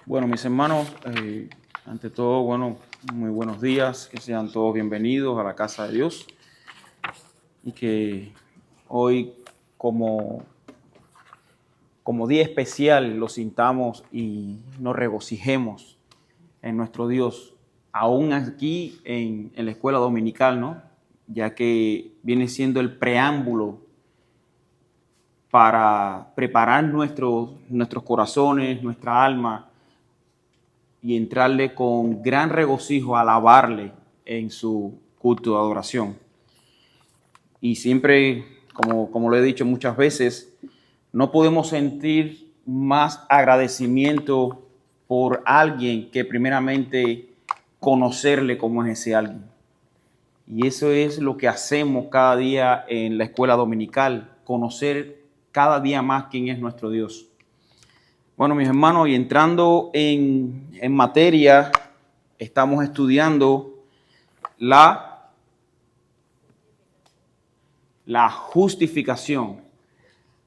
Bueno, mis hermanos, ante todo, muy buenos días, que sean todos bienvenidos a la casa de Dios y que hoy como, como día especial lo sintamos y nos regocijemos en nuestro Dios, aún aquí en la escuela dominical, ¿no? Ya que viene siendo el preámbulo para preparar nuestros corazones, nuestra alma, y entrarle con gran regocijo a alabarle en su culto de adoración. Y siempre, como lo he dicho muchas veces, no podemos sentir más agradecimiento por alguien que primeramente conocerle como es ese alguien. Y eso es lo que hacemos cada día en la escuela dominical, conocer cada día más quién es nuestro Dios. Bueno, mis hermanos, y entrando en materia, estamos estudiando la justificación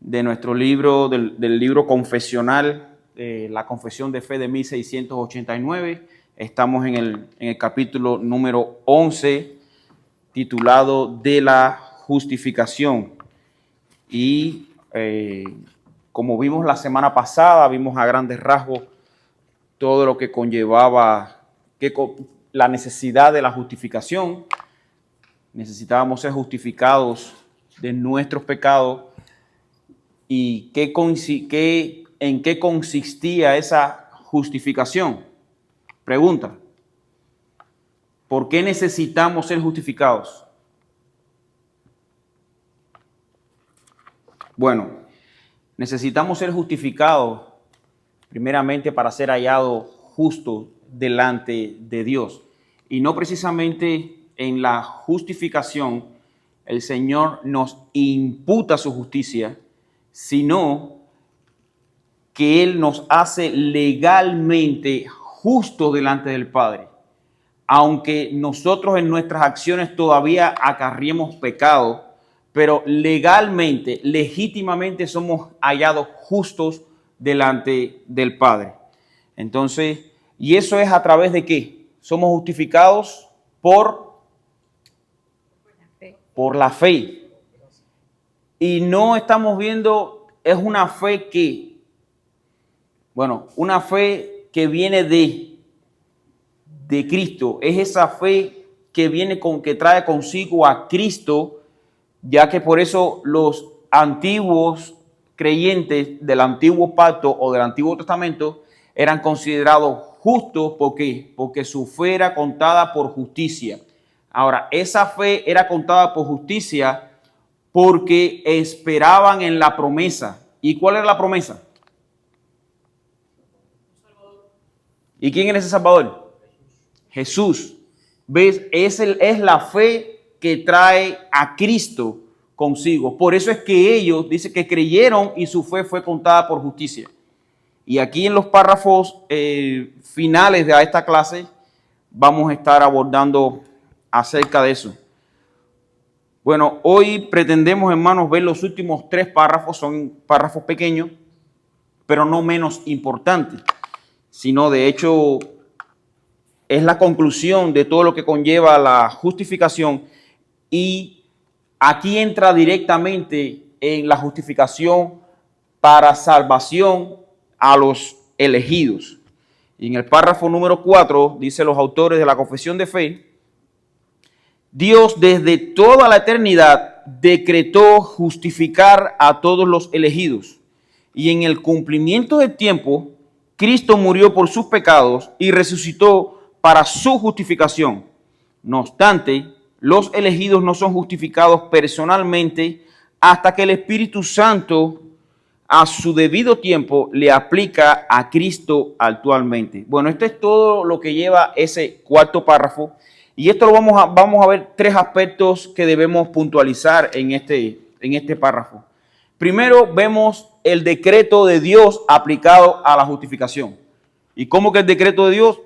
de nuestro libro, del libro confesional, la Confesión de Fe de 1689. Estamos en el capítulo número 11, titulado de la justificación. Y como vimos la semana pasada, vimos a grandes rasgos todo lo que conllevaba la necesidad de la justificación. Necesitábamos ser justificados de nuestros pecados y en qué consistía esa justificación. Pregunta: ¿por qué necesitamos ser justificados? Bueno, necesitamos ser justificados primeramente para ser hallados justos delante de Dios. Y no precisamente en la justificación el Señor nos imputa su justicia, sino que Él nos hace legalmente justos delante del Padre. Aunque nosotros en nuestras acciones todavía acarriemos pecado, pero legalmente, legítimamente somos hallados justos delante del Padre. Entonces, ¿y eso es a través de qué? Somos justificados por la fe. Y no estamos viendo, es una fe que, una fe que viene de Cristo. Es esa fe que trae consigo a Cristo, ya que por eso los antiguos creyentes del antiguo pacto o del Antiguo Testamento eran considerados justos. ¿Por qué? Porque su fe era contada por justicia. Ahora, esa fe era contada por justicia porque esperaban en la promesa. ¿Y cuál era la promesa? ¿Y quién era ese Salvador? Jesús. ¿Ves? Es la fe que trae a Cristo consigo. Por eso es que ellos, dice que creyeron y su fe fue contada por justicia. Y aquí en los párrafos finales de esta clase vamos a estar abordando acerca de eso. Bueno, hoy pretendemos, hermanos, ver los últimos 3 párrafos. Son párrafos pequeños, pero no menos importantes, sino de hecho es la conclusión de todo lo que conlleva la justificación. Y aquí entra directamente en la justificación para salvación a los elegidos. Y en el párrafo número 4 dice los autores de la Confesión de Fe: Dios desde toda la eternidad decretó justificar a todos los elegidos, y en el cumplimiento del tiempo Cristo murió por sus pecados y resucitó para su justificación. No obstante, los elegidos no son justificados personalmente hasta que el Espíritu Santo a su debido tiempo le aplica a Cristo actualmente. Bueno, esto es todo lo que lleva ese 4º párrafo. Y esto lo vamos a ver 3 aspectos que debemos puntualizar en este párrafo. Primero, vemos el decreto de Dios aplicado a la justificación. ¿Y cómo que el decreto de Dios?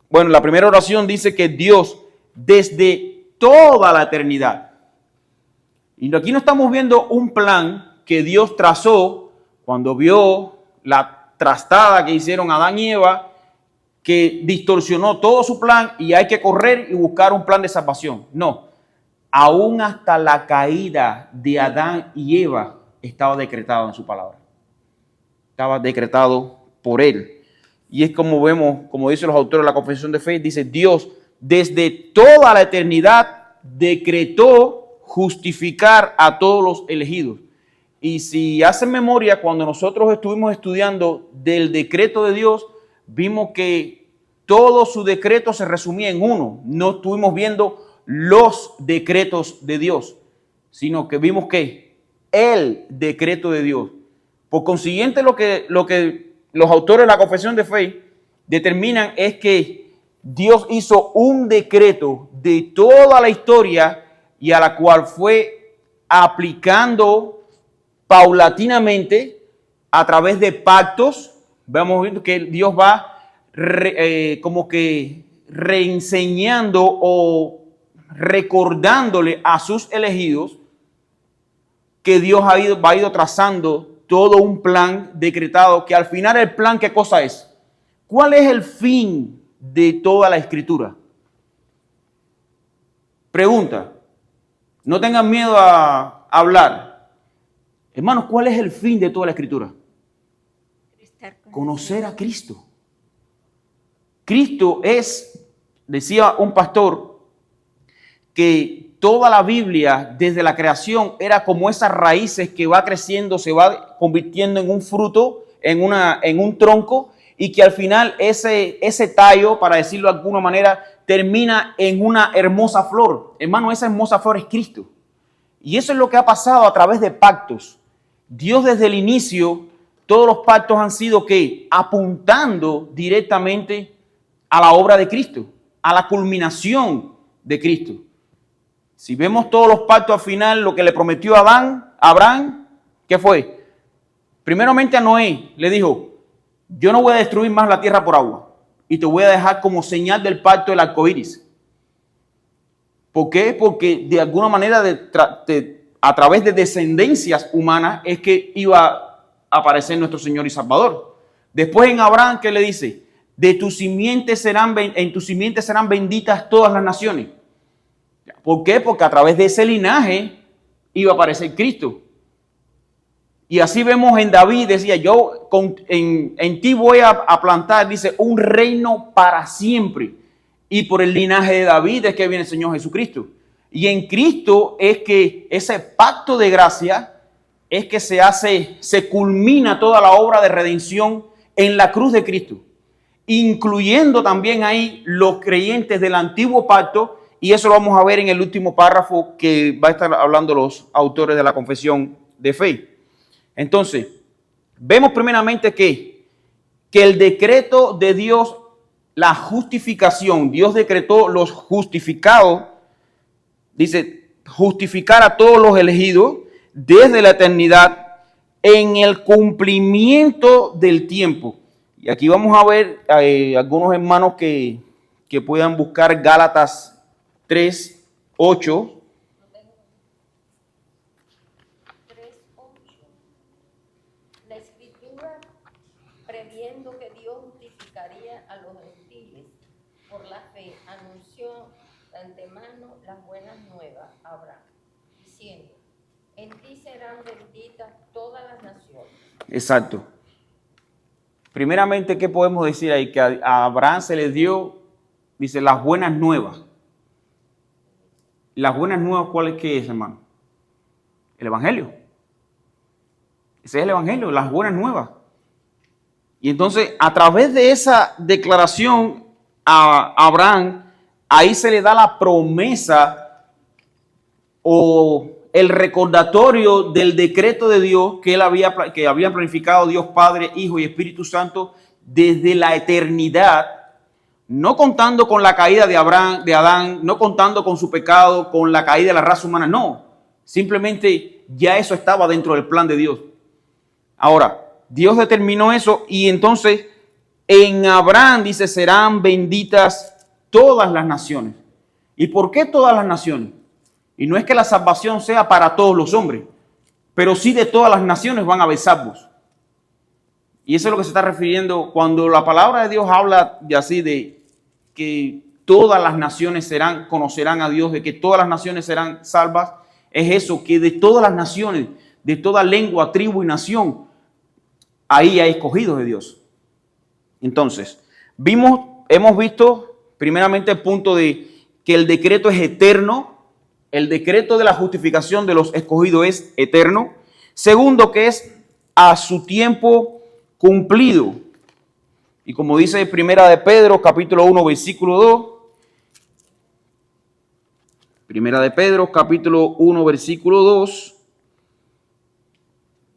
Bueno, la primera oración dice que Dios desde toda la eternidad. Y aquí no estamos viendo un plan que Dios trazó cuando vio trastada que hicieron Adán y Eva, que distorsionó todo su plan y hay que correr y buscar un plan de salvación. No, aún hasta la caída de Adán y Eva estaba decretado en su palabra. Estaba decretado por él. Y es como vemos, como dicen los autores de la Confesión de Fe, dice Dios desde toda la eternidad decretó justificar a todos los elegidos. Y si hacen memoria, cuando nosotros estuvimos estudiando del decreto de Dios, vimos que todo su decreto se resumía en uno. No estuvimos viendo los decretos de Dios, sino que vimos que el decreto de Dios. Por consiguiente, lo que los autores de la Confesión de Fe determinan es que Dios hizo un decreto de toda la historia y a la cual fue aplicando paulatinamente a través de pactos. Vamos viendo que Dios va como que reenseñando o recordándole a sus elegidos que Dios ha ido trazando todo un plan decretado, que al final el plan, ¿qué cosa es? ¿Cuál es el fin de toda la escritura? Pregunta. No tengan miedo a hablar. Hermanos, ¿cuál es el fin de toda la escritura? Conocer a Cristo. Cristo es, decía un pastor, que toda la Biblia desde la creación era como esas raíces que va creciendo, se va convirtiendo en un fruto, en un tronco, y que al final ese tallo, para decirlo de alguna manera, termina en una hermosa flor. Hermano, esa hermosa flor es Cristo. Y eso es lo que ha pasado a través de pactos. Dios desde el inicio, todos los pactos han sido ¿qué? Apuntando directamente a la obra de Cristo, a la culminación de Cristo. Si vemos todos los pactos al final, lo que le prometió a Abraham, ¿qué fue? Primeramente a Noé le dijo, yo no voy a destruir más la tierra por agua y te voy a dejar como señal del pacto el arco iris. ¿Por qué? Porque de alguna manera a través de descendencias humanas es que iba a aparecer nuestro Señor y Salvador. Después en Abraham, ¿qué le dice? En tu simiente serán benditas todas las naciones. ¿Por qué? Porque a través de ese linaje iba a aparecer Cristo. Y así vemos en David, decía, yo en ti voy a plantar, dice, un reino para siempre. Y por el linaje de David es que viene el Señor Jesucristo. Y en Cristo es que ese pacto de gracia es que se culmina toda la obra de redención en la cruz de Cristo, incluyendo también ahí los creyentes del antiguo pacto, y eso lo vamos a ver en el último párrafo que va a estar hablando los autores de la Confesión de Fe. Entonces, vemos primeramente que el decreto de Dios, la justificación, Dios decretó los justificados, dice, justificar a todos los elegidos desde la eternidad en el cumplimiento del tiempo. Y aquí vamos a ver algunos hermanos que puedan buscar Gálatas 3:8. 3:8. La Escritura, previendo que Dios justificaría a los gentiles por la fe, anunció de antemano las buenas nuevas a Abraham, diciendo, en ti serán benditas todas las naciones. Exacto. Primeramente, ¿qué podemos decir ahí? Que a Abraham se le dio, dice, las buenas nuevas. Las buenas nuevas, ¿cuál es que es, hermano? El Evangelio. Ese es el Evangelio, las buenas nuevas. Y entonces, a través de esa declaración a Abraham, ahí se le da la promesa o el recordatorio del decreto de Dios que había planificado Dios Padre, Hijo y Espíritu Santo desde la eternidad, no contando con la caída de Adán, no contando con su pecado, con la caída de la raza humana, no. Simplemente ya eso estaba dentro del plan de Dios. Ahora, Dios determinó eso y entonces en Abraham dice, serán benditas todas las naciones. ¿Y por qué todas las naciones? Y no es que la salvación sea para todos los hombres, pero sí de todas las naciones van a haber salvos. Y eso es lo que se está refiriendo cuando la palabra de Dios habla de así, de que todas las naciones conocerán a Dios, de que todas las naciones serán salvas. Es eso, que de todas las naciones, de toda lengua, tribu y nación, ahí hay escogidos de Dios. Entonces, hemos visto primeramente el punto de que el decreto es eterno. El decreto de la justificación de los escogidos es eterno. Segundo, que es a su tiempo cumplido. Y como dice Primera de Pedro, capítulo 1, versículo 2. Primera de Pedro, capítulo 1, versículo 2.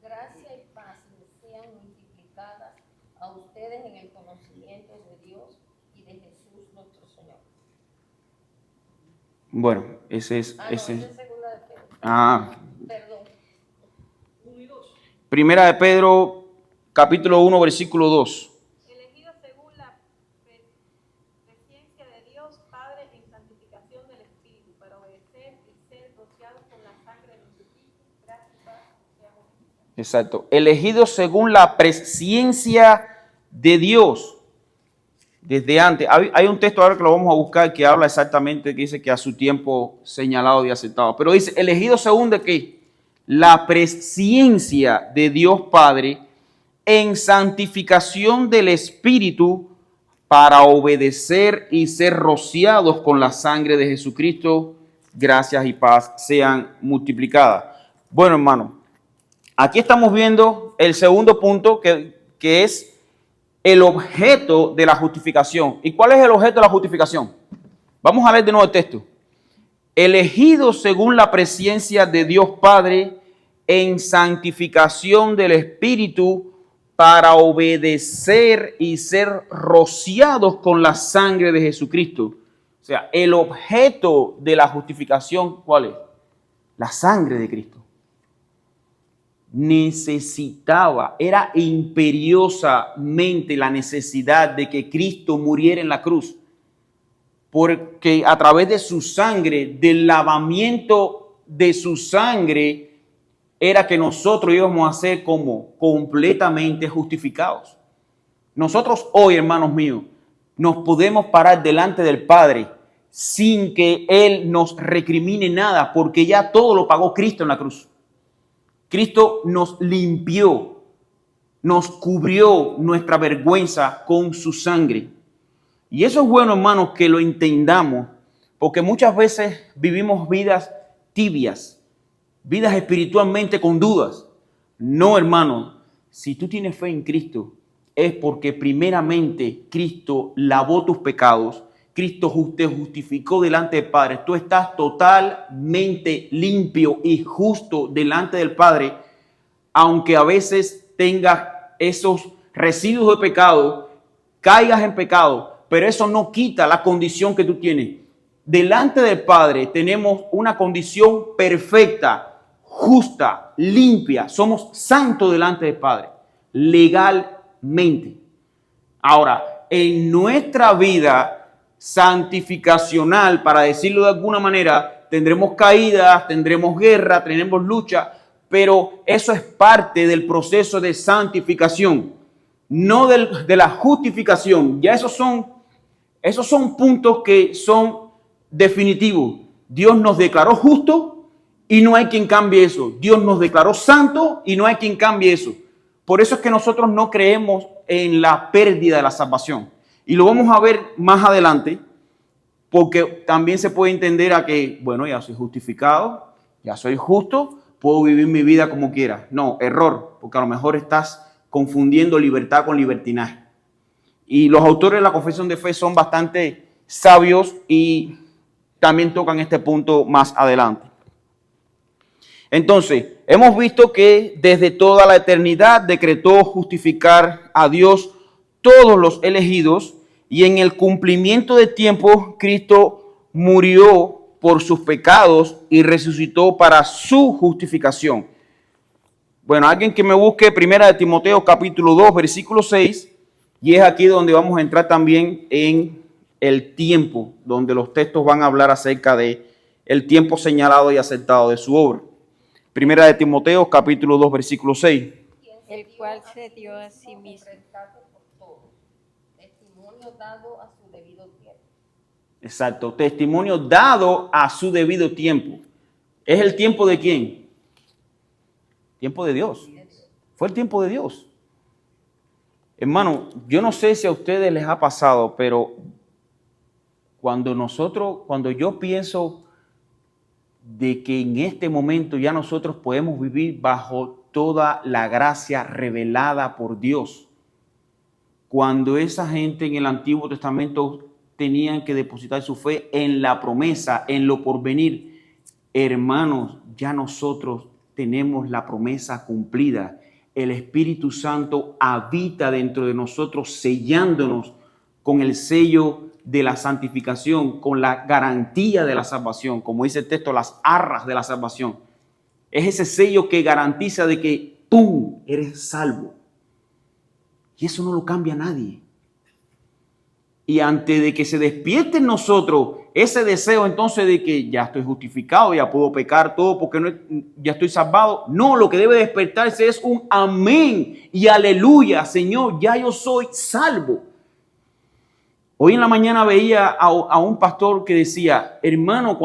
Gracia y paz les sean multiplicadas a ustedes en el conocimiento de Dios y de Jesús nuestro Señor. Bueno, ese es... No, esa es segunda de Pedro. Perdón. Primera de Pedro, capítulo 1, versículo 2. Elegidos según la presciencia de Dios Padre en santificación del Espíritu, para obedecer y ser rociados con la sangre de Jesucristo, gracias y paz sean multiplicadas. Exacto. Elegidos según la presciencia de Dios. Desde antes. Hay un texto ahora que lo vamos a buscar que habla exactamente, que dice que a su tiempo señalado y aceptado. Pero dice, elegidos según de qué? La presciencia de Dios Padre en santificación del Espíritu para obedecer y ser rociados con la sangre de Jesucristo, gracias y paz sean multiplicadas. Bueno, hermano, aquí estamos viendo el segundo punto que es el objeto de la justificación. ¿Y cuál es el objeto de la justificación? Vamos a leer de nuevo el texto. Elegidos según la presciencia de Dios Padre en santificación del Espíritu para obedecer y ser rociados con la sangre de Jesucristo. O sea, el objeto de la justificación, ¿cuál es? La sangre de Cristo. Era imperiosamente la necesidad de que Cristo muriera en la cruz. Porque a través de su sangre, del lavamiento de su sangre, era que nosotros íbamos a ser como completamente justificados. Nosotros hoy, hermanos míos, nos podemos parar delante del Padre sin que Él nos recrimine nada, porque ya todo lo pagó Cristo en la cruz. Cristo nos limpió, nos cubrió nuestra vergüenza con su sangre. Y eso es bueno, hermanos, que lo entendamos, porque muchas veces vivimos vidas tibias, vidas espiritualmente con dudas. No, hermano, si tú tienes fe en Cristo, es porque primeramente Cristo lavó tus pecados, Cristo te justificó delante del Padre. Tú estás totalmente limpio y justo delante del Padre, aunque a veces tengas esos residuos de pecado, caigas en pecado, pero eso no quita la condición que tú tienes. Delante del Padre tenemos una condición perfecta, justa, limpia. Somos santos delante del Padre, legalmente. Ahora, en nuestra vida santificacional, para decirlo de alguna manera, tendremos caídas, tendremos guerra, tendremos lucha, pero eso es parte del proceso de santificación, no de la justificación. Ya esos son puntos que son definitivos. Dios nos declaró justos y no hay quien cambie eso. Dios nos declaró santos y no hay quien cambie eso. Por eso es que nosotros no creemos en la pérdida de la salvación. Y lo vamos a ver más adelante, porque también se puede entender a que, bueno, ya soy justificado, ya soy justo, puedo vivir mi vida como quiera. No, error, porque a lo mejor estás confundiendo libertad con libertinaje. Y los autores de la confesión de fe son bastante sabios y también tocan este punto más adelante. Entonces, hemos visto que desde toda la eternidad decretó justificar a Dios todos los elegidos, y en el cumplimiento de tiempo Cristo murió por sus pecados y resucitó para su justificación. Bueno, alguien que me busque Primera de Timoteo capítulo 2 versículo 6, y es aquí donde vamos a entrar también en el tiempo, donde los textos van a hablar acerca de el tiempo señalado y aceptado de su obra. Primera de Timoteo capítulo 2 versículo 6. Quien El dio cual se dio a sí en mismo. rescate por todos. Testimonio dado a su debido tiempo. Exacto, testimonio dado a su debido tiempo. ¿Es el tiempo de quién? Tiempo de Dios. Fue el tiempo de Dios. Hermano, yo no sé si a ustedes les ha pasado, pero cuando yo pienso de que en este momento ya nosotros podemos vivir bajo toda la gracia revelada por Dios, cuando esa gente en el Antiguo Testamento tenían que depositar su fe en la promesa, en lo porvenir, hermanos, ya nosotros tenemos la promesa cumplida. El Espíritu Santo habita dentro de nosotros, sellándonos con el sello de la santificación, con la garantía de la salvación, como dice el texto, las arras de la salvación. Es ese sello que garantiza de que tú eres salvo. Y eso no lo cambia nadie. Y antes de que se despierte en nosotros ese deseo entonces de que ya estoy justificado, ya puedo pecar todo porque ya estoy salvado. No, lo que debe despertarse es un amén y aleluya. Señor, ya yo soy salvo. Hoy en la mañana veía a un pastor que decía, hermano,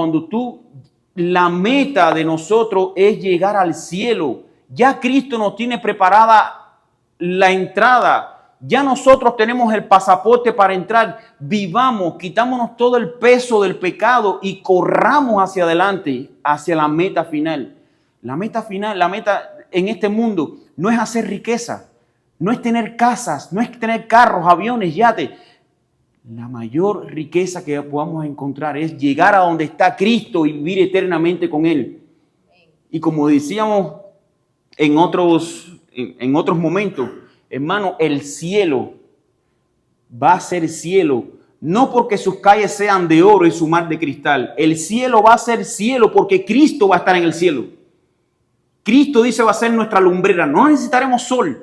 la meta de nosotros es llegar al cielo. Ya Cristo nos tiene preparada la entrada. Ya nosotros tenemos el pasaporte para entrar. Vivamos, quitámonos todo el peso del pecado y corramos hacia adelante, hacia la meta final. La meta final, la meta en este mundo no es hacer riqueza, no es tener casas, no es tener carros, aviones, yates. La mayor riqueza que podamos encontrar es llegar a donde está Cristo y vivir eternamente con Él. Y como decíamos en otros momentos, hermano, el cielo va a ser cielo, no porque sus calles sean de oro y su mar de cristal. El cielo va a ser cielo porque Cristo va a estar en el cielo. Cristo dice va a ser nuestra lumbrera, no necesitaremos sol.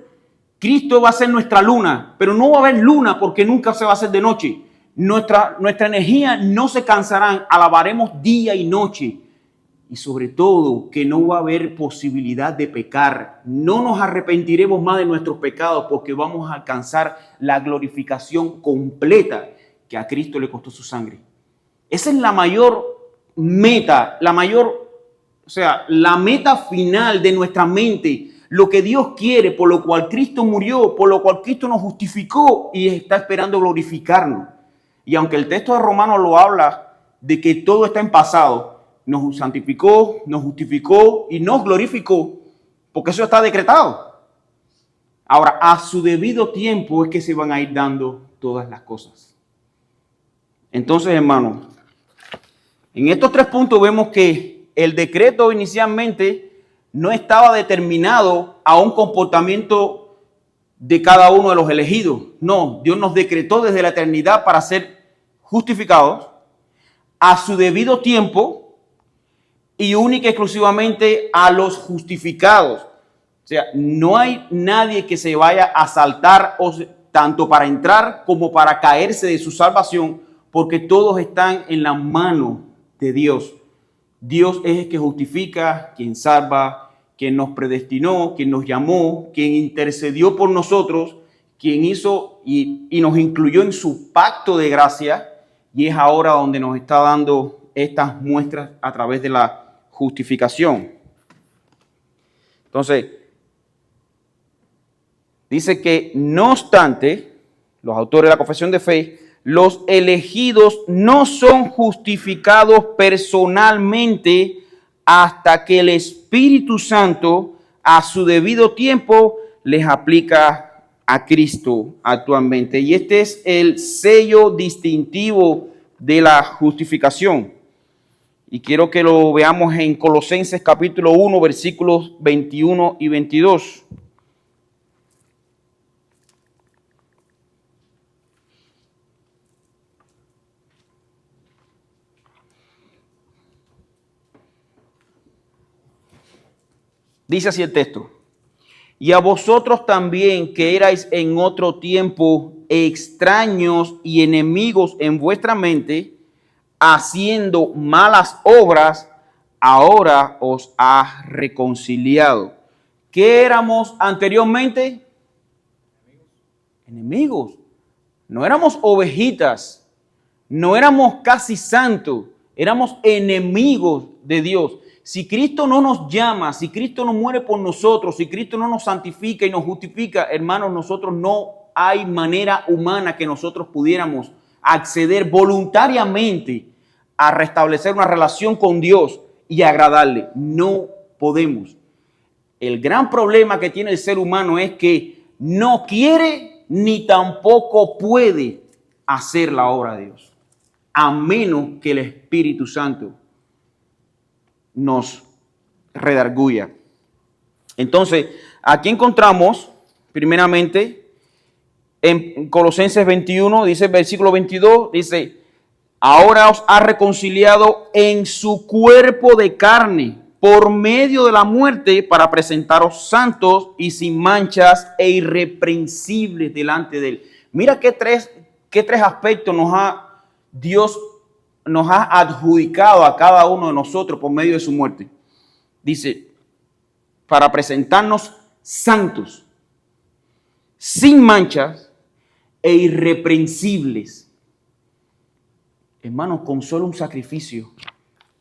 Cristo va a ser nuestra luna, pero no va a haber luna porque nunca se va a hacer de noche. Nuestra energía no se cansará, alabaremos día y noche. Y sobre todo que no va a haber posibilidad de pecar. No nos arrepentiremos más de nuestros pecados porque vamos a alcanzar la glorificación completa que a Cristo le costó su sangre. Esa es la mayor meta, la meta final de nuestra mente. Lo que Dios quiere, por lo cual Cristo murió, por lo cual Cristo nos justificó y está esperando glorificarnos. Y aunque el texto de Romanos lo habla de que todo está en pasado, nos santificó, nos justificó y nos glorificó, porque eso está decretado. Ahora, a su debido tiempo es que se van a ir dando todas las cosas. Entonces, hermanos, en estos 3 puntos vemos que el decreto inicialmente no estaba determinado a un comportamiento de cada uno de los elegidos. No, Dios nos decretó desde la eternidad para ser justificados a su debido tiempo y única y exclusivamente a los justificados. O sea, no hay nadie que se vaya a saltar tanto para entrar como para caerse de su salvación, porque todos están en la mano de Dios. Dios es el que justifica, quien salva, quien nos predestinó, quien nos llamó, quien intercedió por nosotros, quien hizo y nos incluyó en su pacto de gracia, y es ahora donde nos está dando estas muestras a través de la justificación. Entonces, dice que no obstante, los autores de la confesión de fe, los elegidos no son justificados personalmente hasta que el Espíritu Santo a su debido tiempo les aplica a Cristo actualmente. Y este es el sello distintivo de la justificación. Y quiero que lo veamos en Colosenses capítulo 1, versículos 21 y 22. Dice así el texto: y a vosotros también, que erais en otro tiempo extraños y enemigos en vuestra mente, haciendo malas obras, ahora os ha reconciliado ¿Qué éramos anteriormente? Enemigos. No éramos ovejitas, no éramos casi santos, éramos enemigos de Dios. Si Cristo no nos llama, si Cristo no muere por nosotros, si Cristo no nos santifica y nos justifica, hermanos, nosotros no hay manera humana que nosotros pudiéramos acceder voluntariamente a restablecer una relación con Dios y agradarle. No podemos. El gran problema que tiene el ser humano es que no quiere ni tampoco puede hacer la obra de Dios, a menos que el Espíritu Santo nos redarguya. Entonces, aquí encontramos, primeramente, en Colosenses 21, dice el versículo 22, dice, ahora os ha reconciliado en su cuerpo de carne, por medio de la muerte, para presentaros santos y sin manchas e irreprensibles delante de él. Mira qué tres aspectos Dios nos ha adjudicado a cada uno de nosotros por medio de su muerte. Dice, para presentarnos santos, sin manchas e irreprensibles. Hermanos, con solo un sacrificio,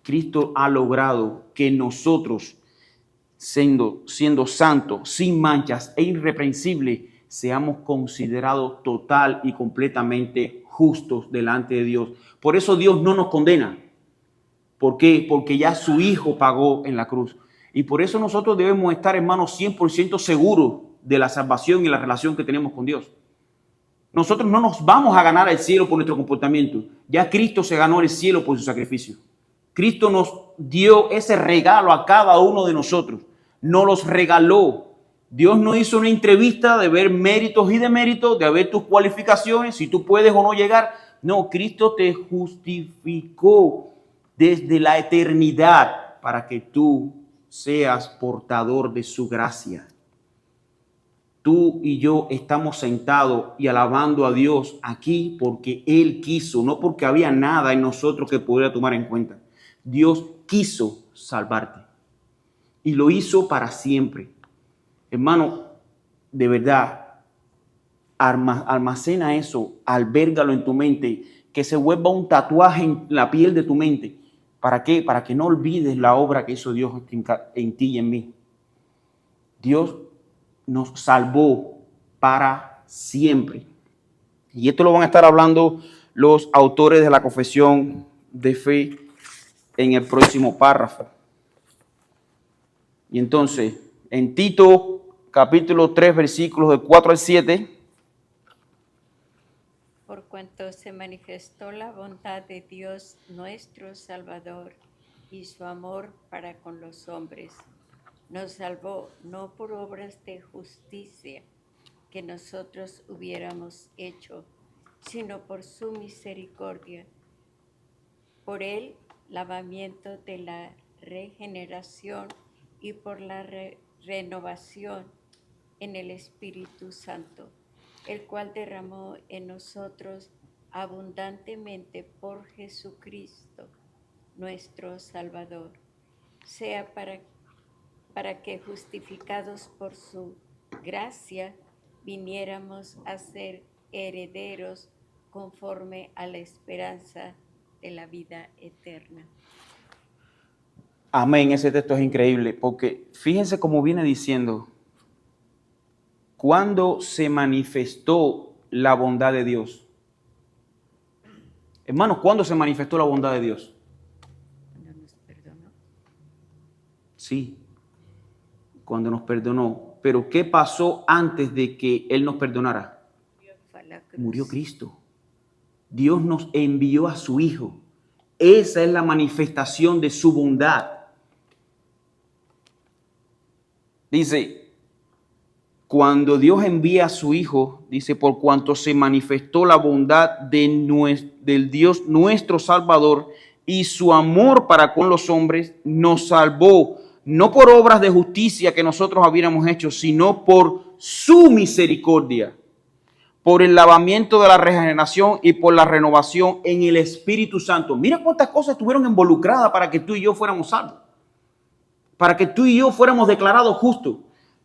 Cristo ha logrado que nosotros, siendo santos, sin manchas e irreprensibles, seamos considerados total y completamente justos delante de Dios. Por eso Dios no nos condena. ¿Por qué? Porque ya su Hijo pagó en la cruz. Y por eso nosotros debemos estar, hermanos, 100% seguros de la salvación y la relación que tenemos con Dios. Nosotros no nos vamos a ganar el cielo por nuestro comportamiento. Ya Cristo se ganó el cielo por su sacrificio. Cristo nos dio ese regalo a cada uno de nosotros. Nos los regaló. Dios no hizo una entrevista de ver méritos y deméritos, de ver tus cualificaciones, si tú puedes o no llegar. No, Cristo te justificó desde la eternidad para que tú seas portador de su gracia. Tú y yo estamos sentados y alabando a Dios aquí porque Él quiso, no porque había nada en nosotros que pudiera tomar en cuenta. Dios quiso salvarte y lo hizo para siempre. Hermano, de verdad, almacena eso, albérgalo en tu mente, que se vuelva un tatuaje en la piel de tu mente. ¿Para qué? Para que no olvides la obra que hizo Dios en ti y en mí. Dios nos salvó para siempre. Y esto lo van a estar hablando los autores de la confesión de fe en el próximo párrafo. Y entonces, en Tito capítulo 3, versículos del 4 al 7. Por cuanto se manifestó la bondad de Dios nuestro Salvador y su amor para con los hombres, nos salvó no por obras de justicia que nosotros hubiéramos hecho, sino por su misericordia, por el lavamiento de la regeneración y por la renovación en el Espíritu Santo, el cual derramó en nosotros abundantemente por Jesucristo, nuestro Salvador, sea para que justificados por su gracia viniéramos a ser herederos conforme a la esperanza de la vida eterna. Amén, ese texto es increíble porque fíjense cómo viene diciendo, ¿cuándo se manifestó la bondad de Dios? Hermanos, ¿cuándo se manifestó la bondad de Dios? Cuando nos perdonó. Sí, cuando nos perdonó. Pero ¿qué pasó antes de que Él nos perdonara? Murió Cristo. Dios nos envió a su Hijo. Esa es la manifestación de su bondad. Dice, cuando Dios envía a su Hijo, dice, por cuanto se manifestó la bondad del Dios nuestro Salvador y su amor para con los hombres, nos salvó, no por obras de justicia que nosotros hubiéramos hecho, sino por su misericordia, por el lavamiento de la regeneración y por la renovación en el Espíritu Santo. Mira cuántas cosas estuvieron involucradas para que tú y yo fuéramos salvos, para que tú y yo fuéramos declarados justos.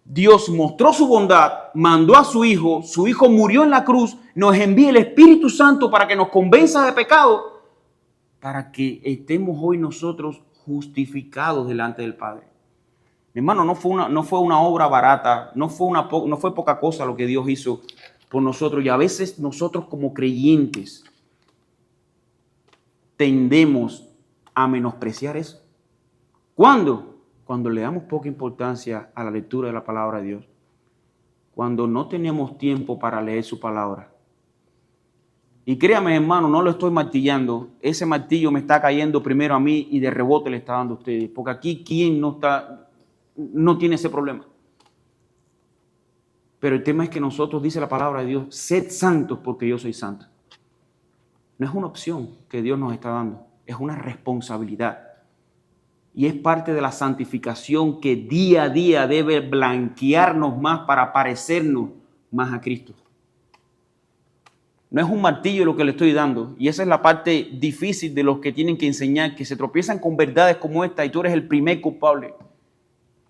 Dios mostró su bondad, mandó a su Hijo murió en la cruz, nos envía el Espíritu Santo para que nos convenza de pecado, para que estemos hoy nosotros justificados delante del Padre. Mi hermano, no fue una obra barata, no fue poca cosa lo que Dios hizo por nosotros. Y a veces nosotros como creyentes tendemos a menospreciar eso. ¿Cuándo? Cuando le damos poca importancia a la lectura de la palabra de Dios. Cuando no tenemos tiempo para leer su palabra. Y créame, hermano, no lo estoy martillando. Ese martillo me está cayendo primero a mí y de rebote le está dando a ustedes. Porque aquí, ¿quién no tiene ese problema? Pero el tema es que nosotros, dice la palabra de Dios, sed santos porque yo soy santo. No es una opción que Dios nos está dando, es una responsabilidad. Y es parte de la santificación que día a día debe blanquearnos más para parecernos más a Cristo. No es un martillo lo que le estoy dando. Y esa es la parte difícil de los que tienen que enseñar, que se tropiezan con verdades como esta y tú eres el primer culpable.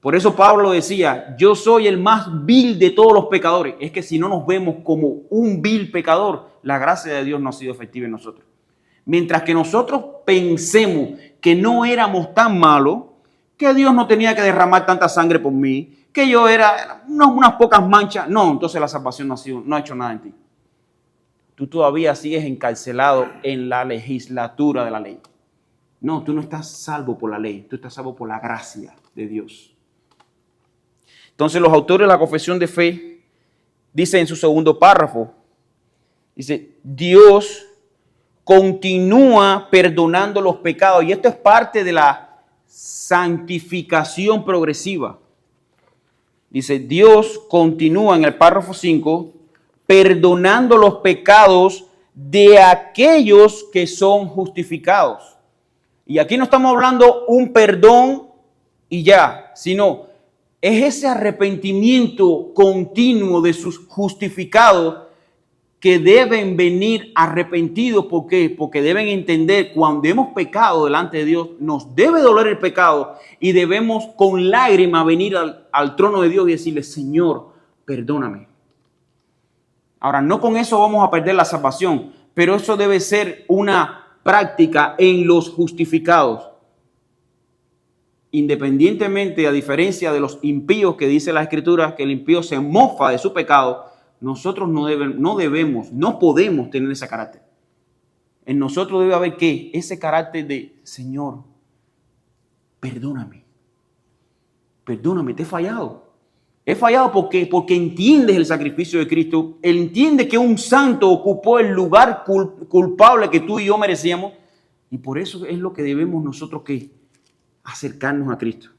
Por eso Pablo decía, yo soy el más vil de todos los pecadores. Es que si no nos vemos como un vil pecador, la gracia de Dios no ha sido efectiva en nosotros. Mientras que nosotros pensemos que no éramos tan malos, que Dios no tenía que derramar tanta sangre por mí, que yo era unas pocas manchas. No, entonces la salvación no ha hecho nada en ti. Tú todavía sigues encarcelado en la legislatura de la ley. No, tú no estás salvo por la ley, tú estás salvo por la gracia de Dios. Entonces los autores de la confesión de fe dicen en su segundo párrafo, dice, Dios continúa perdonando los pecados. Y esto es parte de la santificación progresiva. Dice, Dios continúa en el párrafo 5, perdonando los pecados de aquellos que son justificados. Y aquí no estamos hablando un perdón y ya, sino es ese arrepentimiento continuo de sus justificados que deben venir arrepentidos. ¿Por qué? Porque deben entender cuando hemos pecado delante de Dios, nos debe doler el pecado y debemos con lágrimas venir al trono de Dios y decirle, Señor, perdóname. Ahora, no con eso vamos a perder la salvación, pero eso debe ser una práctica en los justificados. Independientemente, a diferencia de los impíos que dice la Escritura, que el impío se mofa de su pecado, nosotros no podemos tener ese carácter. En nosotros debe haber ¿qué? Ese carácter de, Señor, perdóname, te he fallado. He fallado porque entiendes el sacrificio de Cristo, entiendes que un santo ocupó el lugar culpable que tú y yo merecíamos, y por eso es lo que debemos nosotros ¿qué? Acercarnos a Cristo.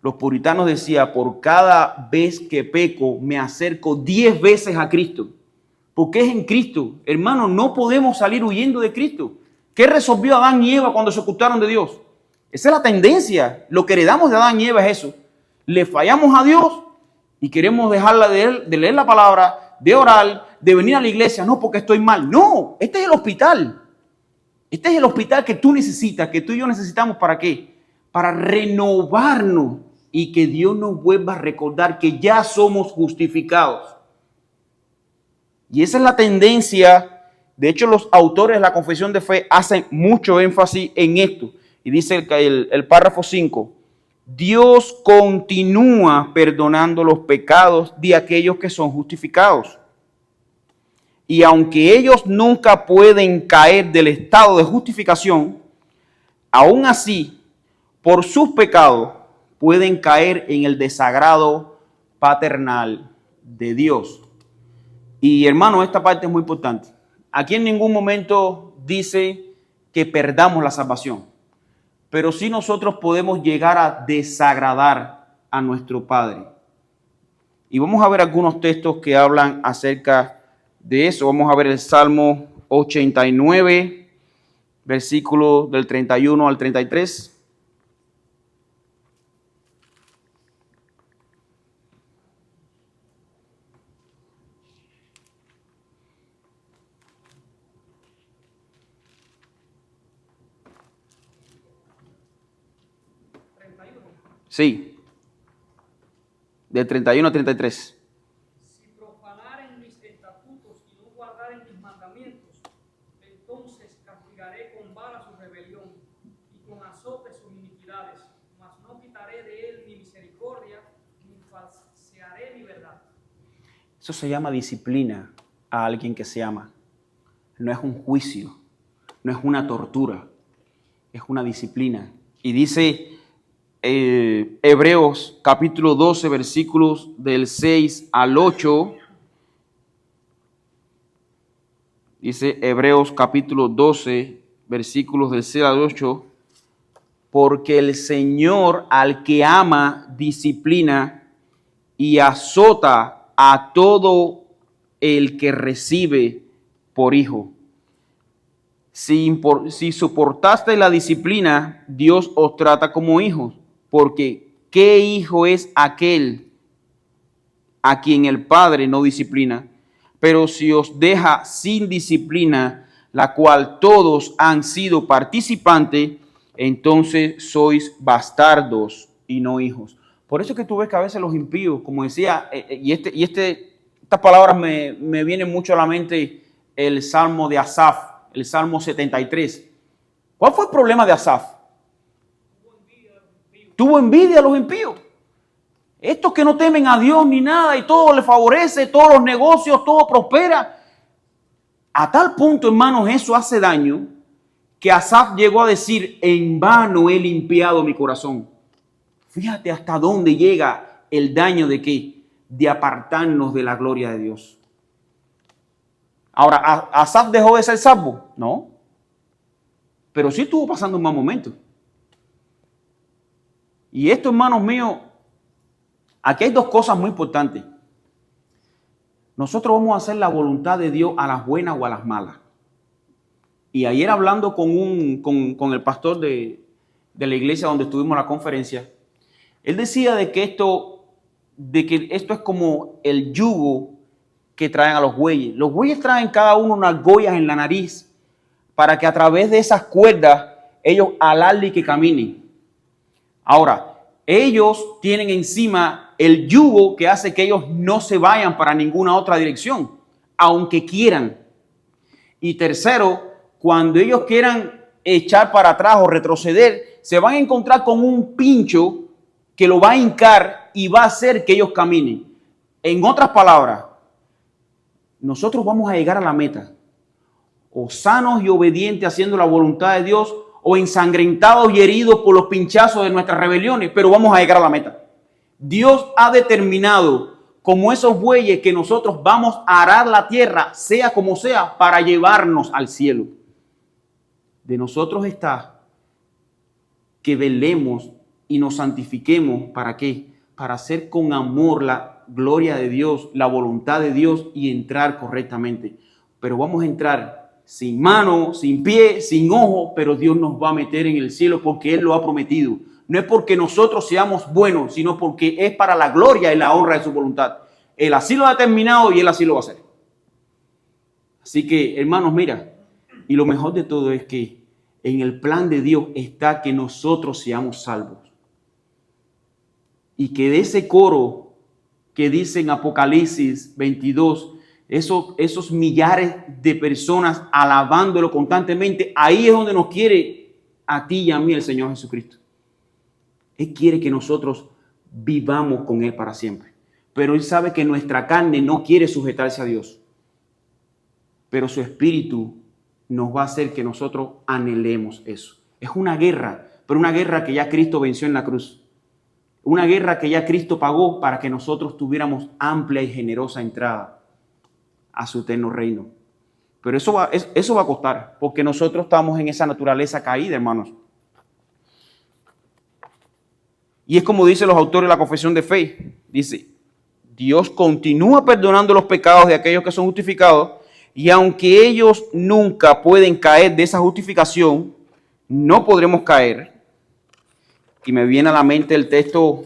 Los puritanos decían, por cada vez que peco, me acerco 10 veces a Cristo. Porque es en Cristo. Hermano, no podemos salir huyendo de Cristo. ¿Qué resolvió Adán y Eva cuando se ocultaron de Dios? Esa es la tendencia. Lo que heredamos de Adán y Eva es eso. Le fallamos a Dios y queremos dejarla de leer la palabra, de orar, de venir a la iglesia. No, porque estoy mal. No, este es el hospital. Este es el hospital que tú necesitas, que tú y yo necesitamos. ¿Para qué? Para renovarnos y que Dios nos vuelva a recordar que ya somos justificados. Y esa es la tendencia. De hecho, los autores de la confesión de fe hacen mucho énfasis en esto. Y dice el párrafo 5, Dios continúa perdonando los pecados de aquellos que son justificados. Y aunque ellos nunca pueden caer del estado de justificación, aún así, por sus pecados, pueden caer en el desagrado paternal de Dios. Y hermano, esta parte es muy importante. Aquí en ningún momento dice que perdamos la salvación, pero sí nosotros podemos llegar a desagradar a nuestro Padre. Y vamos a ver algunos textos que hablan acerca de eso. Vamos a ver el Salmo 89, versículo del 31 al 33. Sí. del 31 al 33. Si profanaren mis estatutos y no guardaren mis mandamientos, entonces castigaré con vara su rebelión y con azote sus iniquidades, mas no quitaré de él mi misericordia, ni falsearé mi verdad. Eso se llama disciplina a alguien que se ama. No es un juicio, no es una tortura, es una disciplina. Y dice Hebreos capítulo 12, versículos del 6 al 8. Dice Hebreos capítulo 12, versículos del 6 al 8. Porque el Señor al que ama disciplina y azota a todo el que recibe por hijo. Si soportaste la disciplina, Dios os trata como hijos, porque ¿qué hijo es aquel a quien el Padre no disciplina? Pero si os deja sin disciplina, la cual todos han sido participantes, entonces sois bastardos y no hijos. Por eso es que tú ves que a veces los impíos, como decía, estas palabras me vienen mucho a la mente el Salmo de Asaf, el Salmo 73. ¿Cuál fue el problema de Asaf? Tuvo envidia a los impíos. Estos que no temen a Dios ni nada y todo les favorece, todos los negocios, todo prospera. A tal punto, hermanos, eso hace daño que Asaf llegó a decir, en vano he limpiado mi corazón. Fíjate hasta dónde llega el daño de qué, de apartarnos de la gloria de Dios. Ahora, ¿Asaf dejó de ser salvo? No. Pero sí estuvo pasando un mal momento. Y esto, hermanos míos, aquí hay dos cosas muy importantes. Nosotros vamos a hacer la voluntad de Dios a las buenas o a las malas. Y ayer hablando con el pastor de la iglesia donde estuvimos en la conferencia, él decía de que esto es como el yugo que traen a los bueyes. Los bueyes traen cada uno unas argollas en la nariz para que a través de esas cuerdas ellos alarden y que caminen. Ahora, ellos tienen encima el yugo que hace que ellos no se vayan para ninguna otra dirección, aunque quieran. Y tercero, cuando ellos quieran echar para atrás o retroceder, se van a encontrar con un pincho que lo va a hincar y va a hacer que ellos caminen. En otras palabras, nosotros vamos a llegar a la meta, o sanos y obedientes haciendo la voluntad de Dios, o ensangrentados y heridos por los pinchazos de nuestras rebeliones, pero vamos a llegar a la meta. Dios ha determinado, como esos bueyes, que nosotros vamos a arar la tierra, sea como sea, para llevarnos al cielo. De nosotros está que velemos y nos santifiquemos. ¿Para qué? Para hacer con amor la gloria de Dios, la voluntad de Dios y entrar correctamente. Pero vamos a entrar sin mano, sin pie, sin ojo, pero Dios nos va a meter en el cielo porque Él lo ha prometido. No es porque nosotros seamos buenos, sino porque es para la gloria y la honra de su voluntad. Él así lo ha determinado y Él así lo va a hacer. Así que, hermanos, mira, y lo mejor de todo es que en el plan de Dios está que nosotros seamos salvos. Y que de ese coro que dice en Apocalipsis 22, esos millares de personas alabándolo constantemente, ahí es donde nos quiere a ti y a mí el Señor Jesucristo. Él quiere que nosotros vivamos con Él para siempre. Pero Él sabe que nuestra carne no quiere sujetarse a Dios. Pero su espíritu nos va a hacer que nosotros anhelemos eso. Es una guerra, pero una guerra que ya Cristo venció en la cruz. Una guerra que ya Cristo pagó para que nosotros tuviéramos amplia y generosa entrada a su eterno reino. Pero eso va a costar, porque nosotros estamos en esa naturaleza caída, hermanos. Y es como dicen los autores de la confesión de fe. Dice, Dios continúa perdonando los pecados de aquellos que son justificados, y aunque ellos nunca pueden caer de esa justificación, no podremos caer. Y me viene a la mente el texto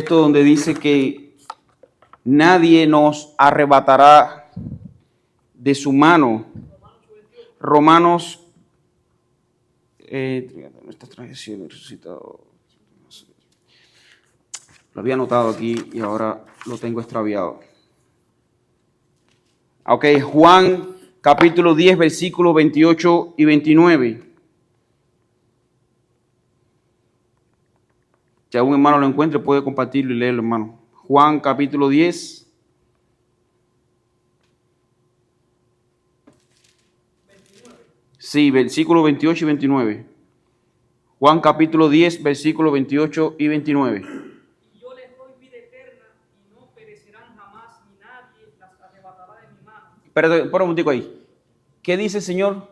donde dice que nadie nos arrebatará de su mano. Romanos, nuestras tradiciones resucitado. Lo había anotado aquí y ahora lo tengo extraviado. Ok, Juan capítulo 10, versículos 28 y 29. Si algún hermano lo encuentre, puede compartirlo y leerlo, hermano. Juan capítulo 10. 29. Sí, versículos 28 y 29. Juan capítulo 10, versículos 28 y 29. Y yo les doy vida eterna y no perecerán jamás, ni nadie las arrebatará de mi mano. Espera un momentico ahí. ¿Qué dice el Señor?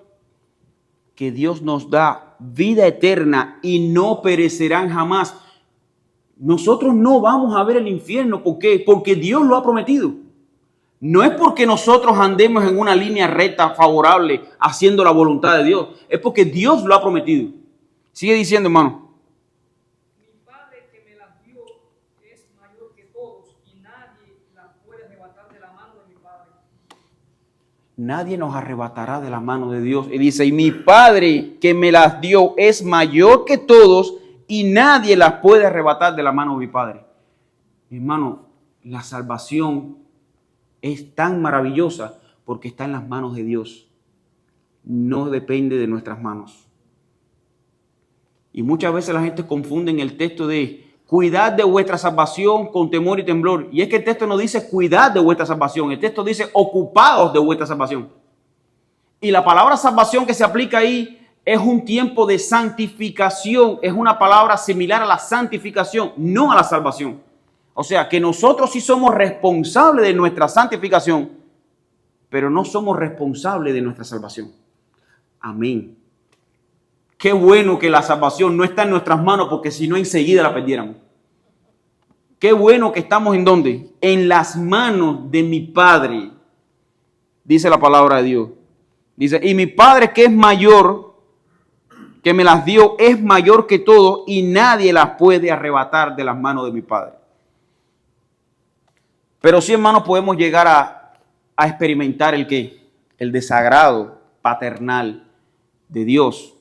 Que Dios nos da vida eterna y no perecerán jamás. Nosotros no vamos a ver el infierno. ¿Por qué? Porque Dios lo ha prometido. No es porque nosotros andemos en una línea recta favorable haciendo la voluntad de Dios. Es porque Dios lo ha prometido. Sigue diciendo, hermano. Mi Padre que me las dio es mayor que todos y nadie las puede arrebatar de la mano de mi Padre. Nadie nos arrebatará de la mano de Dios. Y dice, y mi Padre que me las dio es mayor que todos y nadie las puede arrebatar de la mano de mi Padre. Mi hermano, la salvación es tan maravillosa porque está en las manos de Dios. No depende de nuestras manos. Y muchas veces la gente confunde en el texto de cuidad de vuestra salvación con temor y temblor. Y es que el texto no dice cuidad de vuestra salvación. El texto dice ocupados de vuestra salvación. Y la palabra salvación que se aplica ahí es un tiempo de santificación. Es una palabra similar a la santificación, no a la salvación. O sea, que nosotros sí somos responsables de nuestra santificación, pero no somos responsables de nuestra salvación. Amén. Qué bueno que la salvación no está en nuestras manos, porque si no enseguida la perdiéramos. Qué bueno que estamos en ¿dónde? En las manos de mi Padre, dice la palabra de Dios. Dice, y mi Padre que es mayor, que me las dio, es mayor que todo y nadie las puede arrebatar de las manos de mi Padre. Pero sí, hermanos, podemos llegar a experimentar el ¿qué? El desagrado paternal de Dios.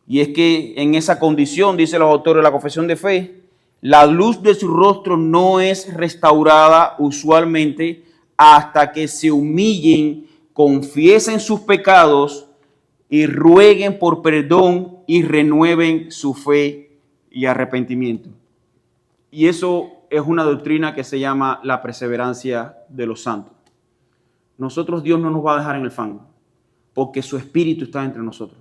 Y es que en esa condición, dice los autores de la confesión de fe, la luz de su rostro no es restaurada usualmente hasta que se humillen, confiesen sus pecados y rueguen por perdón y renueven su fe y arrepentimiento. Y eso es una doctrina que se llama la perseverancia de los santos. Nosotros, Dios no nos va a dejar en el fango, porque su Espíritu está entre nosotros.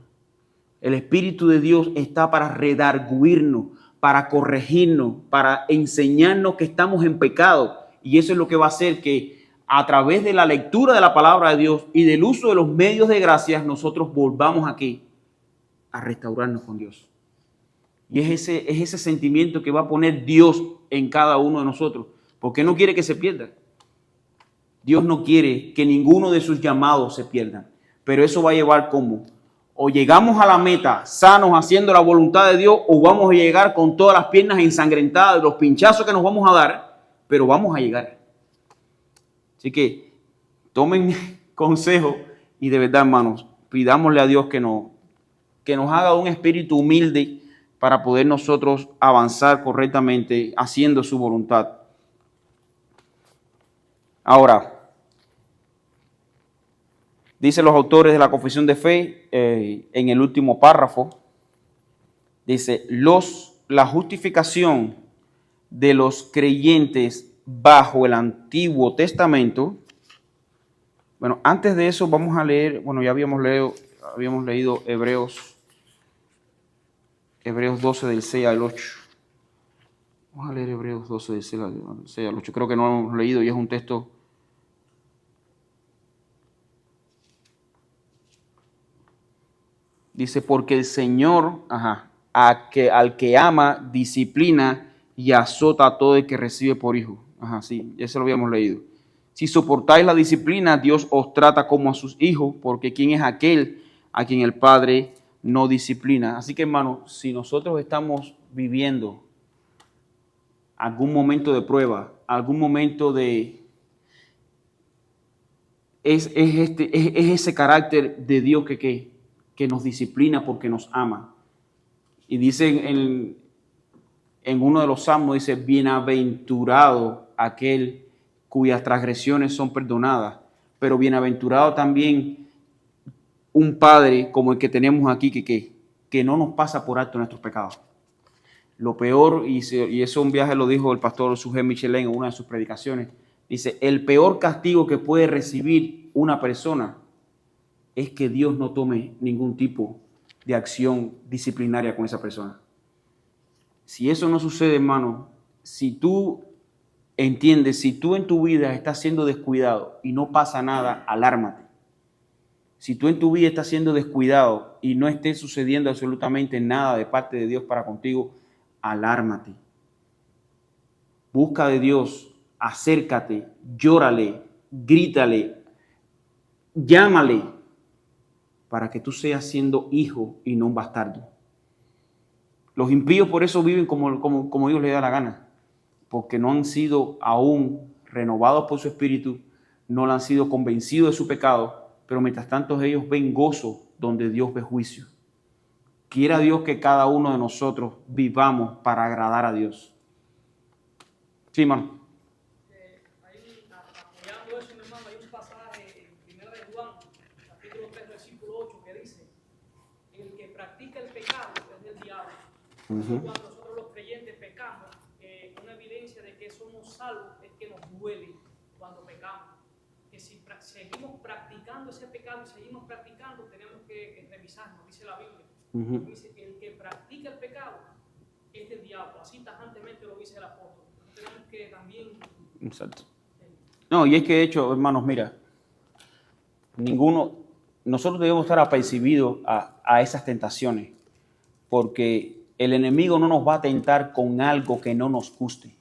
El Espíritu de Dios está para redarguirnos, para corregirnos, para enseñarnos que estamos en pecado. Y eso es lo que va a hacer que a través de la lectura de la palabra de Dios y del uso de los medios de gracia, nosotros volvamos aquí a restaurarnos con Dios. Y es ese sentimiento que va a poner Dios en cada uno de nosotros, porque no quiere que se pierda. Dios no quiere que ninguno de sus llamados se pierdan, pero eso va a llevar como o llegamos a la meta sanos haciendo la voluntad de Dios, o vamos a llegar con todas las piernas ensangrentadas, los pinchazos que nos vamos a dar, pero vamos a llegar. Así que tomen consejo y de verdad, hermanos, pidámosle a Dios que nos haga un espíritu humilde para poder nosotros avanzar correctamente haciendo su voluntad. Ahora, dicen los autores de la confesión de fe en el último párrafo, dice, la justificación de los creyentes bajo el Antiguo Testamento. Bueno, antes de eso vamos a leer, bueno, ya habíamos leído Hebreos 12 del 6 al 8. Vamos a leer Hebreos 12 del 6 al 8. Creo que no lo hemos leído y es un texto. Dice, porque el Señor, al que ama, disciplina y azota a todo el que recibe por hijo. Sí, eso lo habíamos leído. Si soportáis la disciplina, Dios os trata como a sus hijos, porque ¿quién es aquel a quien el Padre no disciplina? Así que, hermano, si nosotros estamos viviendo algún momento de prueba, algún momento de es ese carácter de Dios que nos disciplina porque nos ama. Y dice en uno de los salmos, dice, bienaventurado aquel cuyas transgresiones son perdonadas, pero bienaventurado también un padre como el que tenemos aquí que no nos pasa por alto nuestros pecados. Lo peor, y eso un viaje lo dijo el pastor Sujé Michelén en una de sus predicaciones, dice, el peor castigo que puede recibir una persona es que Dios no tome ningún tipo de acción disciplinaria con esa persona. Si eso no sucede, hermano, si tú entiendes, si tú en tu vida estás siendo descuidado y no pasa nada, alármate. Si tú en tu vida estás siendo descuidado y no esté sucediendo absolutamente nada de parte de Dios para contigo, alármate. Busca de Dios, acércate, llórale, grítale, llámale para que tú seas siendo hijo y no un bastardo. Los impíos por eso viven como Dios les da la gana, porque no han sido aún renovados por su espíritu, no han sido convencidos de su pecado, pero mientras tanto ellos ven gozo donde Dios ve juicio. Quiera Dios que cada uno de nosotros vivamos para agradar a Dios. Sí, hermano. Apoyando eso, mi hermano, hay un pasaje en 1 de Juan, capítulo 3, versículo 8, que dice, el que practica el pecado es del diablo. Cuando nosotros los creyentes pecamos, una evidencia de que somos salvos es que nos duele cuando pecamos. Que si seguimos practicando ese pecado y seguimos practicando, tenemos que revisarnos, dice la Biblia. Dice, el que practica el pecado es del diablo. Así tajantemente lo dice el apóstol. Tenemos que también... Exacto. No, y es que de hecho, hermanos, mira, nosotros debemos estar apercibidos a esas tentaciones, porque el enemigo no nos va a tentar con algo que no nos guste.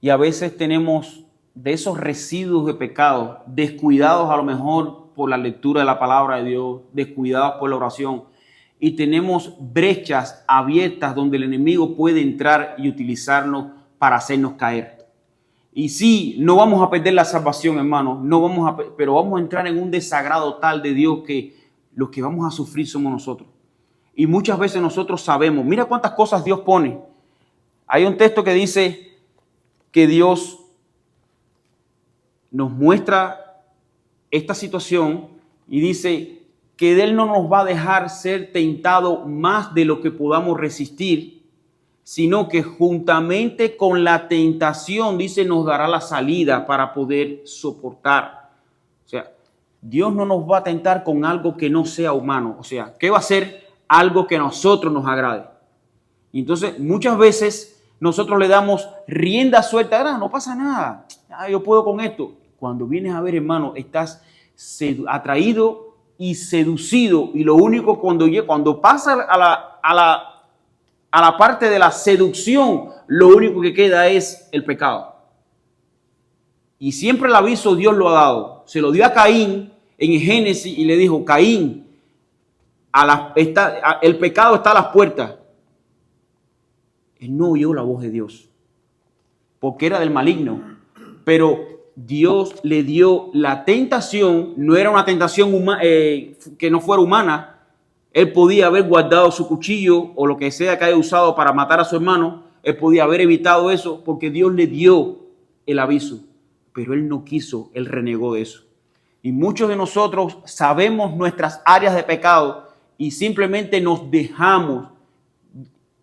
Y a veces tenemos de esos residuos de pecado, descuidados a lo mejor por la lectura de la palabra de Dios, descuidados por la oración, y tenemos brechas abiertas donde el enemigo puede entrar y utilizarnos para hacernos caer. Y sí, no vamos a perder la salvación, hermano, pero vamos a entrar en un desagrado tal de Dios que los que vamos a sufrir somos nosotros. Y muchas veces nosotros sabemos, mira cuántas cosas Dios pone. Hay un texto que dice que Dios nos muestra esta situación y dice que de Él no nos va a dejar ser tentado más de lo que podamos resistir, sino que juntamente con la tentación, dice, nos dará la salida para poder soportar. O sea, Dios no nos va a tentar con algo que no sea humano. O sea, ¿qué va a ser? Algo que a nosotros nos agrade. Y entonces, muchas veces nosotros le damos rienda suelta. No pasa nada. Yo puedo con esto. Cuando vienes a ver, hermano, estás atraído y seducido. Y lo único cuando pasa a la parte de la seducción, lo único que queda es el pecado. Y siempre el aviso Dios lo ha dado. Se lo dio a Caín en Génesis y le dijo, Caín, el pecado está a las puertas. Él no oyó la voz de Dios, porque era del maligno. Pero Dios le dio la tentación, no era una tentación que no fuera humana. Él podía haber guardado su cuchillo o lo que sea que haya usado para matar a su hermano. Él podía haber evitado eso porque Dios le dio el aviso. Pero él no quiso, él renegó de eso. Y muchos de nosotros sabemos nuestras áreas de pecado y simplemente nos dejamos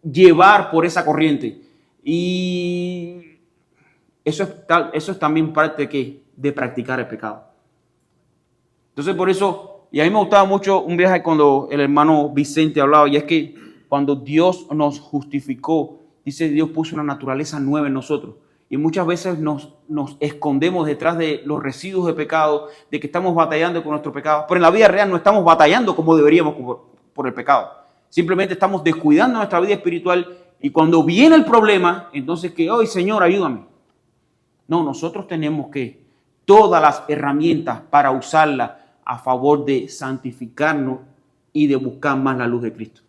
llevar por esa corriente. Y eso es también parte de practicar el pecado. Entonces, por eso, y a mí me gustaba mucho un viaje cuando el hermano Vicente hablaba, y es que cuando Dios nos justificó, dice Dios puso una naturaleza nueva en nosotros. Y muchas veces nos escondemos detrás de los residuos de pecado, de que estamos batallando con nuestro pecado. Pero en la vida real no estamos batallando como deberíamos por el pecado. Simplemente estamos descuidando nuestra vida espiritual y cuando viene el problema, entonces que, ¡ay, Señor, ayúdame! No, nosotros tenemos todas las herramientas para usarlas a favor de santificarnos y de buscar más la luz de Cristo.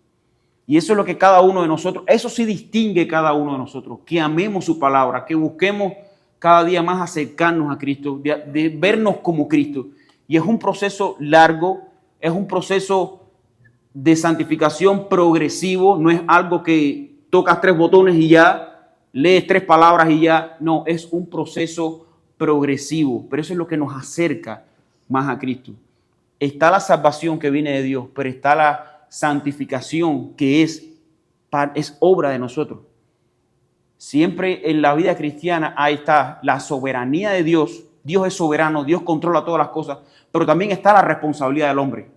Y eso es lo que cada uno de nosotros, eso sí distingue cada uno de nosotros, que amemos su palabra, que busquemos cada día más acercarnos a Cristo, de vernos como Cristo. Y es un proceso largo, es un proceso de santificación progresivo, no es algo que tocas 3 botones y ya, lees 3 palabras y ya, no, es un proceso progresivo, pero eso es lo que nos acerca más a Cristo. Está la salvación que viene de Dios, pero está la santificación que es obra de nosotros. Siempre en la vida cristiana ahí está la soberanía de Dios. Dios es soberano, Dios controla todas las cosas, pero también está la responsabilidad del hombre.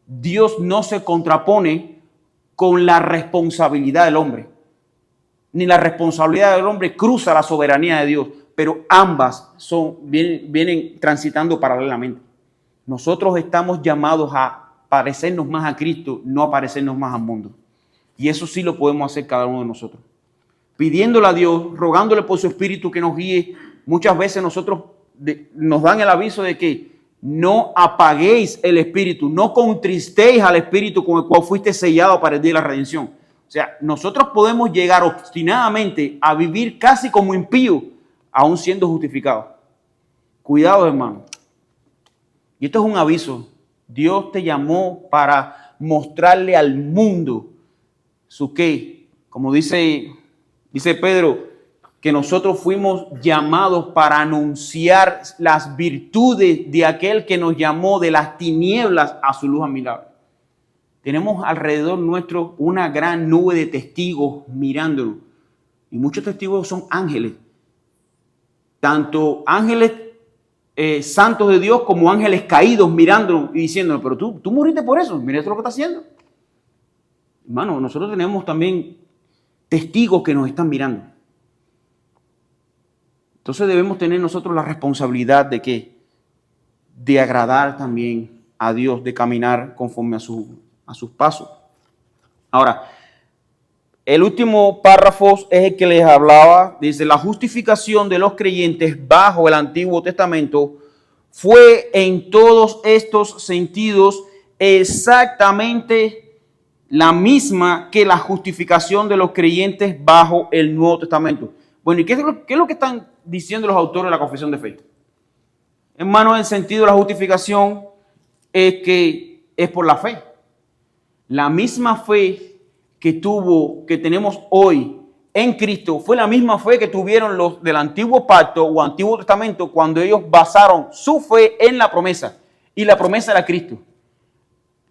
Dios no se contrapone con la responsabilidad del hombre, ni la responsabilidad del hombre cruza la soberanía de Dios, pero ambas vienen transitando paralelamente. Nosotros estamos llamados a parecernos más a Cristo, no a parecernos más al mundo. Y eso sí lo podemos hacer cada uno de nosotros. Pidiéndole a Dios, rogándole por su Espíritu que nos guíe. Muchas veces nosotros nos dan el aviso de que no apaguéis el Espíritu, no contristéis al Espíritu con el cual fuiste sellado para el día de la redención. O sea, nosotros podemos llegar obstinadamente a vivir casi como impíos, aún siendo justificados. Cuidado, hermano. Y esto es un aviso. Dios te llamó para mostrarle al mundo su qué. Como dice Pedro, que nosotros fuimos llamados para anunciar las virtudes de aquel que nos llamó de las tinieblas a su luz admirable. Tenemos alrededor nuestro una gran nube de testigos mirándonos. Y muchos testigos son ángeles. Tanto ángeles santos de Dios como ángeles caídos mirándonos y diciéndonos, pero tú moriste por eso, mira esto lo que está haciendo. Hermano, nosotros tenemos también testigos que nos están mirando. Entonces debemos tener nosotros la responsabilidad de ¿qué? De agradar también a Dios, de caminar conforme a sus pasos. Ahora, el último párrafo es el que les hablaba. Dice, la justificación de los creyentes bajo el Antiguo Testamento fue en todos estos sentidos exactamente la misma que la justificación de los creyentes bajo el Nuevo Testamento. Bueno, ¿y qué es lo que están diciendo los autores de la confesión de fe? Hermano, el sentido de la justificación es que es por la fe. La misma fe que tenemos hoy en Cristo fue la misma fe que tuvieron los del Antiguo Pacto o Antiguo Testamento cuando ellos basaron su fe en la promesa. Y la promesa era Cristo.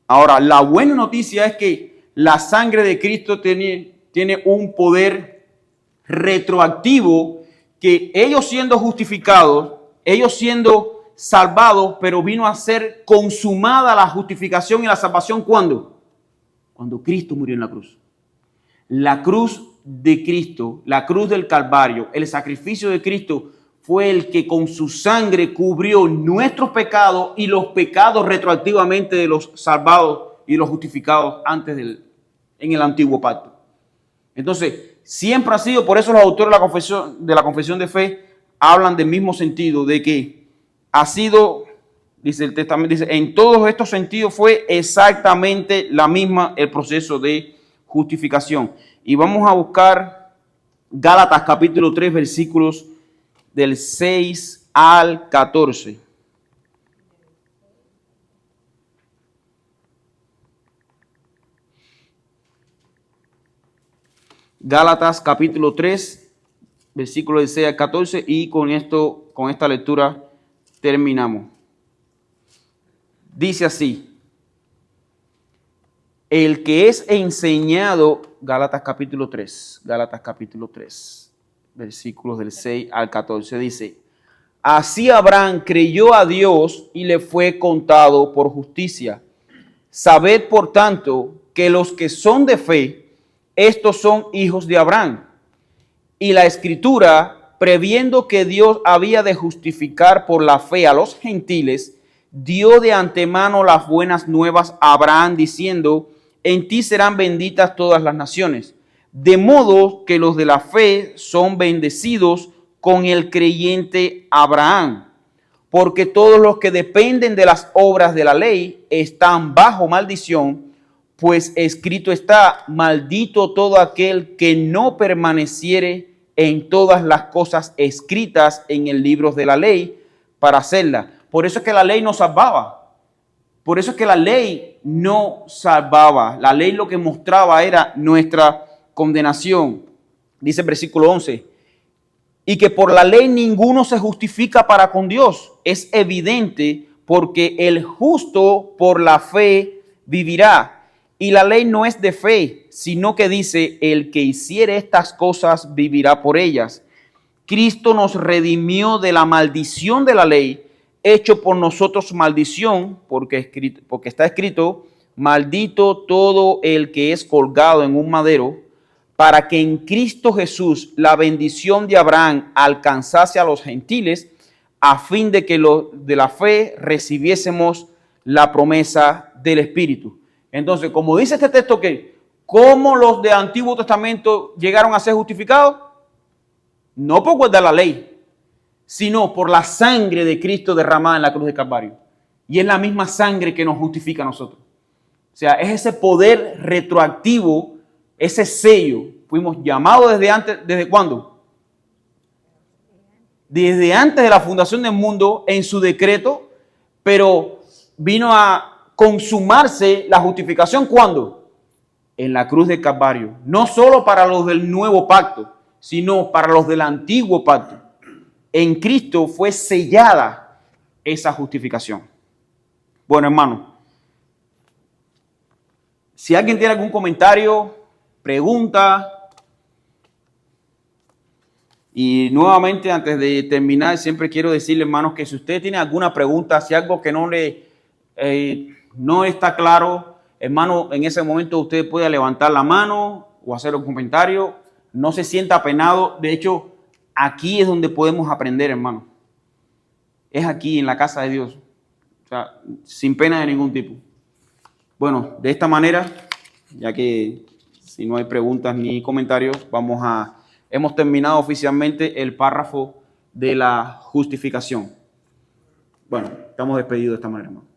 Ahora, la buena noticia es que la sangre de Cristo tiene un poder retroactivo, que ellos siendo justificados, ellos siendo salvados, pero vino a ser consumada la justificación y la salvación ¿cuándo? Cuando Cristo murió en la cruz. La cruz de Cristo, la cruz del Calvario, el sacrificio de Cristo fue el que con su sangre cubrió nuestros pecados y los pecados retroactivamente de los salvados y los justificados en el antiguo pacto. Entonces, siempre ha sido, por eso los autores de la confesión de fe hablan del mismo sentido, de que ha sido, dice el testamento, dice, en todos estos sentidos fue exactamente la misma el proceso de justificación. Y vamos a buscar Gálatas capítulo 3, versículos del 6 al 14. Gálatas capítulo 3, versículos del 6 al 14, y con esta lectura terminamos. Dice así: el que es enseñado, Gálatas capítulo 3, versículos del 6 al 14, dice: así Abraham creyó a Dios y le fue contado por justicia. Sabed, por tanto, que los que son de fe, estos son hijos de Abraham. Y la Escritura, previendo que Dios había de justificar por la fe a los gentiles, dio de antemano las buenas nuevas a Abraham, diciendo: en ti serán benditas todas las naciones. De modo que los de la fe son bendecidos con el creyente Abraham. Porque todos los que dependen de las obras de la ley están bajo maldición, pues escrito está: maldito todo aquel que no permaneciere en todas las cosas escritas en el libro de la ley para hacerla. Por eso es que la ley no salvaba. Por eso es que la ley no salvaba. La ley lo que mostraba era nuestra condenación. Dice el versículo 11. Y que por la ley ninguno se justifica para con Dios. Es evidente porque el justo por la fe vivirá. Y la ley no es de fe, sino que dice, el que hiciere estas cosas vivirá por ellas. Cristo nos redimió de la maldición de la ley, hecho por nosotros maldición, porque está escrito, maldito todo el que es colgado en un madero, para que en Cristo Jesús la bendición de Abraham alcanzase a los gentiles, a fin de que de la fe recibiésemos la promesa del Espíritu. Entonces, como dice este texto, que ¿cómo los de Antiguo Testamento llegaron a ser justificados? No por guardar la ley, sino por la sangre de Cristo derramada en la cruz de Calvario. Y es la misma sangre que nos justifica a nosotros. O sea, es ese poder retroactivo, ese sello. Fuimos llamados desde antes, ¿desde cuándo? Desde antes de la fundación del mundo en su decreto, pero vino a consumarse la justificación, ¿cuándo? En la cruz de Calvario. No solo para los del nuevo pacto, sino para los del antiguo pacto. En Cristo fue sellada esa justificación. Bueno, hermano, si alguien tiene algún comentario, pregunta, y nuevamente antes de terminar, siempre quiero decirle, hermanos, que si usted tiene alguna pregunta, si algo que no está claro, hermano, en ese momento usted puede levantar la mano o hacer un comentario. No se sienta apenado. De hecho, aquí es donde podemos aprender, hermano. Es aquí, en la casa de Dios. O sea, sin pena de ningún tipo. Bueno, de esta manera, ya que si no hay preguntas ni comentarios, hemos terminado oficialmente el párrafo de la justificación. Bueno, estamos despedidos de esta manera, hermano.